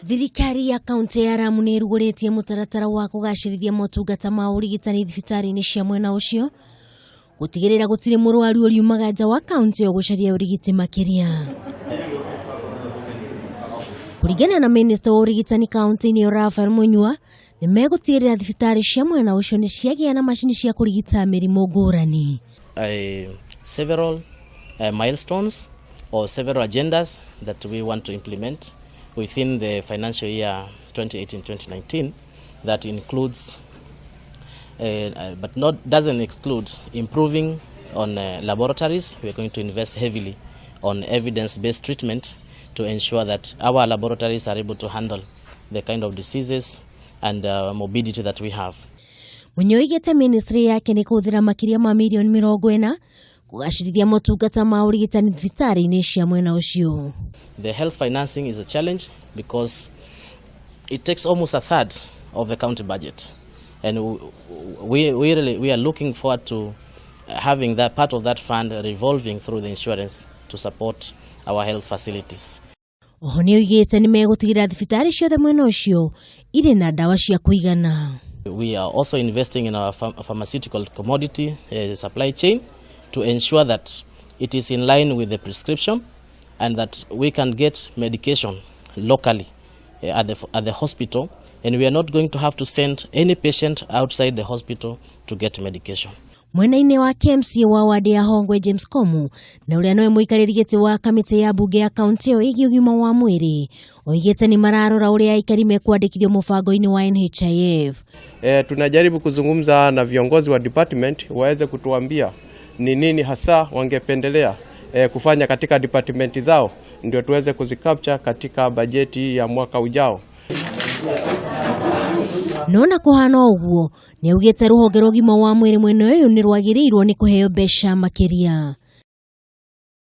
Thirikari ya kaunti ya Lamu nĩ ĩrugũrĩtie mũtaratara wa kugacirithia motungata ma urigitani thibitari-ini cia mwena ucio gutigirira gutiri murwaru ũriumaga nja wa kaunti ũgũcaria urigiti makinya. Kuringana na Minister wa urigitani kaunti-ini Raphael Munyua, nĩ megutigirira thibitari cia mwena ucio nĩ ciagĩa na macini cia kurigita mĩrimũ ngũrani. Several milestones or several agendas that we want to implement within the financial year 2018-2019 that includes doesn't exclude improving on laboratories. We are going to invest heavily on evidence-based treatment to ensure that our laboratories are able to handle the kind of diseases and morbidity that we have. Ugite ministry yake nĩ kũhũthĩra makĩria ma milioni 40 kugacirithia motungata ma urigitani thibitari-ini cia mwena ucio. The health financing is a challenge because it takes almost a third of the county budget, and we are looking forward to having that part of that fund revolving through the insurance to support our health facilities. Ugite nĩ megutigirira thibitari ciothe mwena ucio irĩ na dawa cia kuigana. We are also investing in our pharmaceutical commodity supply chain to ensure that it is in line with the prescription and that we can get medication locally at the hospital, and we are not going to have to send any patient outside the hospital to get medication. Mwena-inĩ wa KMC wa wadi ya Hongwe James Komu na ũrĩa nowe mũikarĩri gĩtĩ wa kamĩtĩ ya bunge ya kaunti ĩyo ĩgiĩ ũgima wa mwĩrĩ, oigĩte nĩ mararora ũrĩa aikari mekwandĩkithio mũbango-inĩ wa NHIF. Tunajaribu kuzungumza na viongozi wa department waweze kutuambia ni nini hasa wangependelea kufanya katika department zao ndio tuweze kuzicapture katika bajeti ya mwaka ujao. Nona kuhana uguo, ni ugite ruhonge rwa ugima wa mwiri mwene uyu ni rwagiriirwo ni kuheo mbeca makiria.